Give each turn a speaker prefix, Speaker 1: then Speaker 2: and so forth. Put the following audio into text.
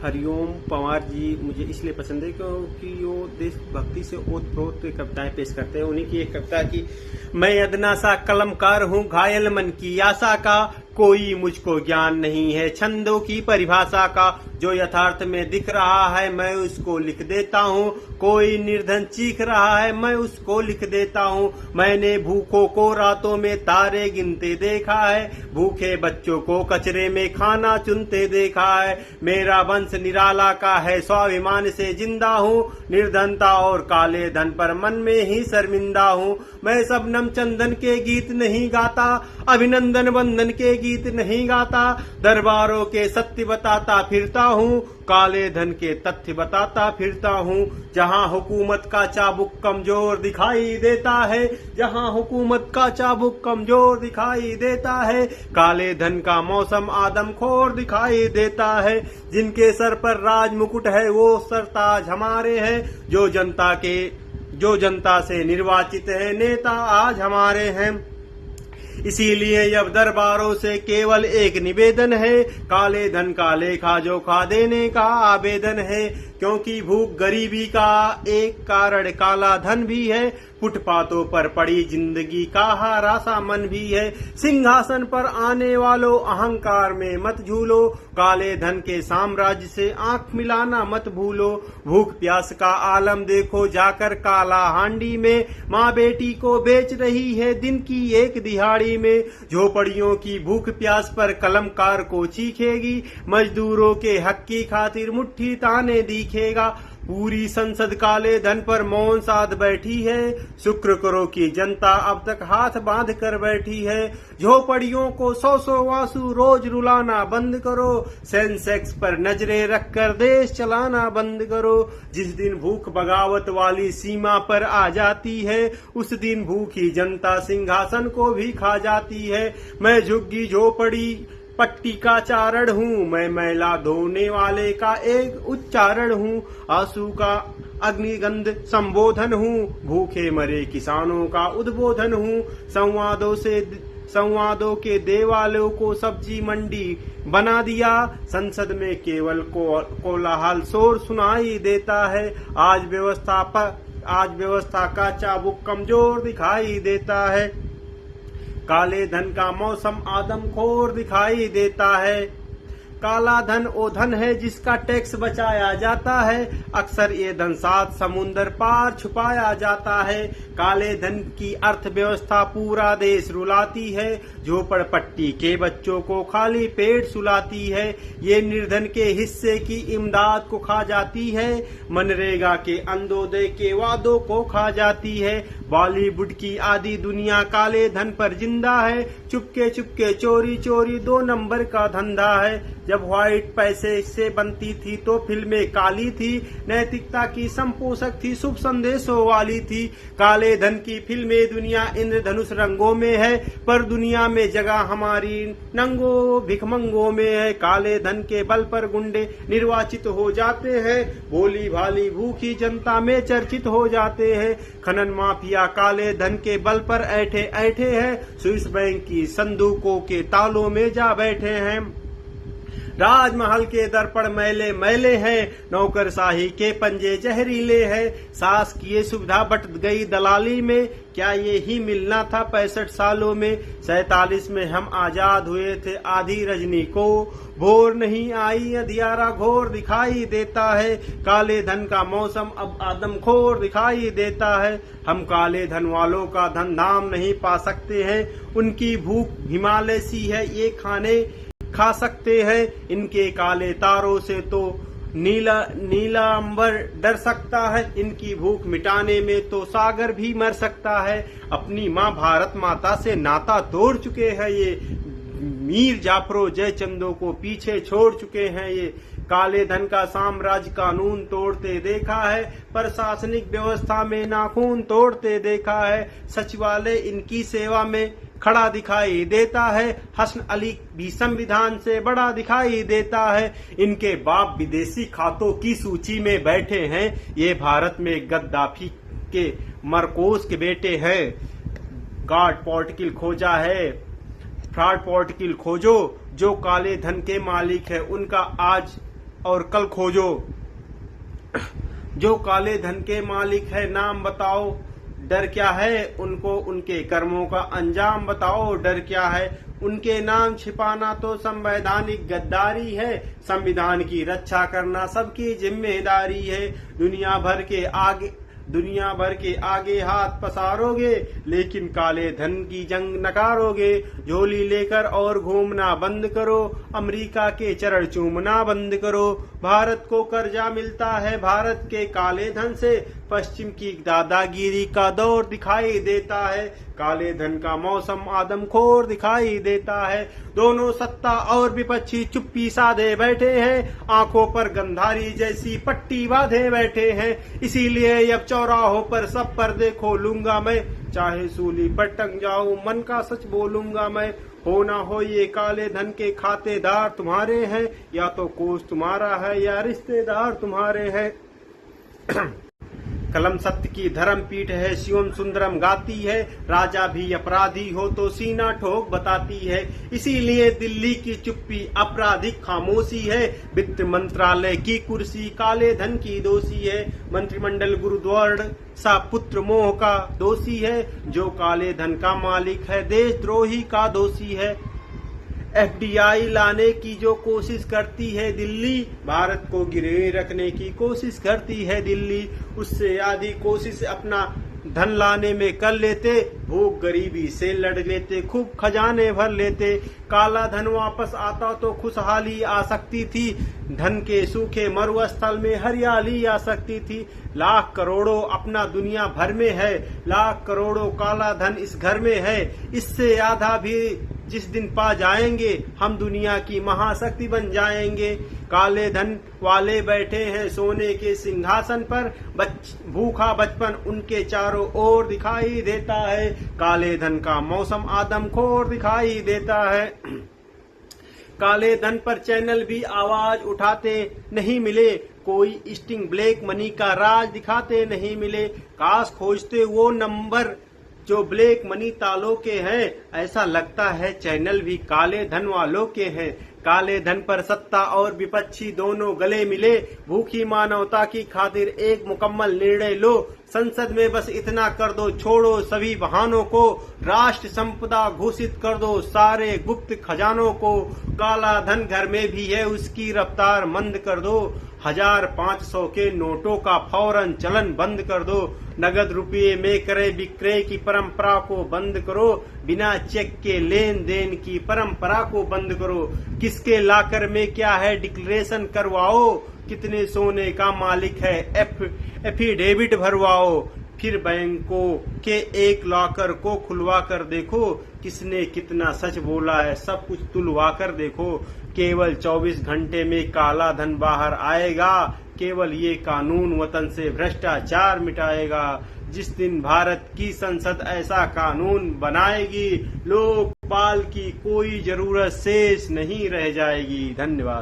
Speaker 1: हरिओम पवार जी मुझे इसलिए पसंद है क्योंकि वो देशभक्ति से ओतप्रोत कविताएं पेश करते हैं। उन्हीं की एक कविता की, मैं अदना सा कलमकार हूँ, घायल मन की आशा का, कोई मुझको ज्ञान नहीं है छंदों की परिभाषा का, जो यथार्थ में दिख रहा है मैं उसको लिख देता हूँ, कोई निर्धन चीख रहा है मैं उसको लिख देता हूँ, मैंने भूखों को रातों में तारे गिनते देखा है, भूखे बच्चों को कचरे में खाना चुनते देखा है, मेरा वंश निराला का है स्वाभिमान से जिंदा हूँ, निर्धनता और काले धन पर मन में ही शर्मिंदा हूँ, मैं शबनम चंदन के गीत नहीं गाता, अभिनंदन वंदन के गीत नहीं गाता, दरबारों के सत्य बताता फिरता हूँ, काले धन के तथ्य बताता फिरता हूँ, जहाँ हुकूमत का चाबुक कमजोर दिखाई देता है, जहाँ हुकूमत का चाबुक कमजोर दिखाई देता है, काले धन का मौसम आदमखोर दिखाई देता है, जिनके सर पर राज मुकुट है वो सरताज हमारे हैं, जो जनता से निर्वाचित है नेता आज हमारे हैं। इसीलिए अब दरबारों से केवल एक निवेदन है, काले धन का लेखा जोखा देने का आवेदन है, क्योंकि भूख गरीबी का एक कारण काला धन भी है, फुटपाथों पर पड़ी जिंदगी का हरासा मन भी है, सिंहासन पर आने वालों अहंकार में मत झूलो, काले धन के साम्राज्य से आंख मिलाना मत भूलो, भूख प्यास का आलम देखो जाकर काला हांडी में, माँ बेटी को बेच रही है दिन की एक दिहाड़ी में, झोपड़ियों की भूख प्यास पर कलमकार को चीखेगी, मजदूरों के हक की खातिर मुट्ठी ताने दिखेगा, पूरी संसद काले धन पर मौन साध बैठी है, शुक्र करो कि जनता अब तक हाथ बांध कर बैठी है, झोपड़ियों को 100 आंसू रोज रुलाना बंद करो, सेंसेक्स पर नजरें रखकर देश चलाना बंद करो, जिस दिन भूख बगावत वाली सीमा पर आ जाती है उस दिन भूखी जनता सिंहासन को भी खा जाती है, मैं झुग्गी झोपड़ी पट्टी का चारण हूँ, मैं मैला धोने वाले का एक उच्चारण हूँ, आंसू का अग्निगंध संबोधन हूँ, भूखे मरे किसानों का उद्बोधन हूँ, संवादों के देवालयों को सब्जी मंडी बना दिया, संसद में केवल कोलाहल शोर सुनाई देता है, आज व्यवस्था का चाबुक कमजोर दिखाई देता है, काले धन का मौसम आदमखोर दिखाई देता है, काला धन वो धन है जिसका टैक्स बचाया जाता है, अक्सर ये धन 7 समुंदर पार छुपाया जाता है, काले धन की अर्थव्यवस्था पूरा देश रुलाती है, झोपड़पट्टी के बच्चों को खाली पेट सुलाती है, ये निर्धन के हिस्से की इमदाद को खा जाती है, मनरेगा के अंत्योदय के वादों को खा जाती है, बॉलीवुड की आधी दुनिया काले धन पर जिंदा है, चुपके चुपके चोरी चोरी 2 नंबर का धंधा है, जब व्हाइट पैसे से बनती थी तो फिल्में काली थी, नैतिकता की संपोषक थी, शुभ संदेशों वाली थी, काले धन की फिल्में दुनिया इंद्रधनुष रंगों में है, पर दुनिया में जगह हमारी नंगो भिखमंगों में है, काले धन के बल पर गुंडे निर्वाचित हो जाते हैं, भोली भाली भूखी जनता में चर्चित हो जाते हैं, खनन माफिया काले धन के बल पर ऐठे ऐठे हैं, स्विस बैंक की संदूकों के तालों में जा बैठे हैं, राजमहल के दर्पण मैले मैले हैं, नौकरशाही के पंजे जहरीले हैं, शासकीय सुविधा बट गई दलाली में, क्या ये ही मिलना था 65 सालों में, 47 में हम आजाद हुए थे आधी रजनी को, भोर नहीं आई अंधियारा घोर दिखाई देता है, काले धन का मौसम अब आदमखोर दिखाई देता है, हम काले धन वालों का धन धाम नहीं पा सकते हैं, उनकी भूख हिमालय सी है ये खाने खा सकते हैं, इनके काले तारों से तो नीला अंबर डर सकता है, इनकी भूख मिटाने में तो सागर भी मर सकता है, अपनी माँ भारत माता से नाता तोड़ चुके हैं ये, मीर जाफरों जयचंदों को पीछे छोड़ चुके हैं ये, काले धन का साम्राज्य कानून तोड़ते देखा है, प्रशासनिक व्यवस्था में नाखून तोड़ते देखा है, सचिवालय इनकी सेवा में खड़ा दिखाई देता है, हसन अली भी संविधान से बड़ा दिखाई देता है, इनके बाप विदेशी खातों की सूची में बैठे हैं, ये भारत में गद्दाफी के मरकोज के बेटे हैं, गार्ड पॉर्टिकल खोजा है, फ्रॉड पॉर्टिकल खोजो, जो काले धन के मालिक है उनका आज और कल खोजो। जो काले धन के मालिक है नाम बताओ, डर क्या है उनको उनके कर्मों का अंजाम बताओ। डर क्या है उनके नाम छिपाना तो संवैधानिक गद्दारी है। संविधान की रक्षा करना सबकी जिम्मेदारी है। दुनिया भर के आगे हाथ पसारोगे, लेकिन काले धन की जंग नकारोगे। झोली लेकर और घूमना बंद करो, अमेरिका के चरण चूमना बंद करो। भारत को कर्जा मिलता है भारत के काले धन से, पश्चिम की दादागिरी का दौर दिखाई देता है। काले धन का मौसम आदमखोर दिखाई देता है। दोनों सत्ता और विपक्षी चुप्पी साधे बैठे हैं, आंखों पर गंधारी जैसी पट्टी बांधे बैठे हैं। इसीलिए अब चौराहों पर सब पर्दे खोलूंगा मैं, चाहे सूली पर टंग जाऊं मन का सच बोलूंगा मैं। हो ना हो ये काले धन के खातेदार तुम्हारे हैं, या तो कोष तुम्हारा है या रिश्तेदार तुम्हारे हैं। कलम सत्य की धर्म पीठ है, शिवम सुंदरम गाती है। राजा भी अपराधी हो तो सीना ठोक बताती है। इसीलिए दिल्ली की चुप्पी आपराधिक खामोशी है। वित्त मंत्रालय की कुर्सी काले धन की दोषी है। मंत्रिमंडल गुरुद्वार सा पुत्र मोह का दोषी है। जो काले धन का मालिक है देशद्रोही का दोषी है। एफडीआई लाने की जो कोशिश करती है दिल्ली, भारत को गिरवी रखने की कोशिश करती है दिल्ली। उससे आधी कोशिश अपना धन लाने में कर लेते, भूख गरीबी से लड़ लेते, खूब खजाने भर लेते। काला धन वापस आता तो खुशहाली आ सकती थी, धन के सूखे मरुस्थल में हरियाली आ सकती थी। लाख करोड़ों अपना दुनिया भर में है, लाख करोड़ों काला धन इस घर में है। इससे आधा भी जिस दिन पा जाएंगे हम दुनिया की महाशक्ति बन जाएंगे। काले धन वाले बैठे हैं सोने के सिंहासन पर, भूखा बचपन उनके चारों ओर दिखाई देता है। काले धन का मौसम आदमखोर दिखाई देता है। काले धन पर चैनल भी आवाज उठाते नहीं मिले, कोई स्टिंग ब्लैक मनी का राज दिखाते नहीं मिले। काश खोजते वो नंबर जो ब्लैक मनी तालों के हैं, ऐसा लगता है चैनल भी काले धन वालों के हैं। काले धन पर सत्ता और विपक्षी दोनों गले मिले, भूखी मानवता की खातिर एक मुकम्मल निर्णय लो। संसद में बस इतना कर दो, छोड़ो सभी बहानों को, राष्ट्र संपदा घोषित कर दो सारे गुप्त खजानों को। काला धन घर में भी है, उसकी रफ्तार मंद कर दो। 1500 के नोटों का फौरन चलन बंद कर दो। नगद रुपये में क्रय विक्रय की परंपरा को बंद करो। बिना चेक के लेन देन की परंपरा को बंद करो। किसके लाकर में क्या है डिक्लेरेशन करवाओ, कितने सोने का मालिक है एफिडेविट भरवाओ। फिर बैंकों के एक लॉकर को खुलवा कर देखो, किसने कितना सच बोला है सब कुछ तुलवा कर देखो। केवल 24 घंटे में काला धन बाहर आएगा, केवल ये कानून वतन से भ्रष्टाचार मिटाएगा। जिस दिन भारत की संसद ऐसा कानून बनाएगी, लोकपाल की कोई जरूरत शेष नहीं रह जाएगी। धन्यवाद।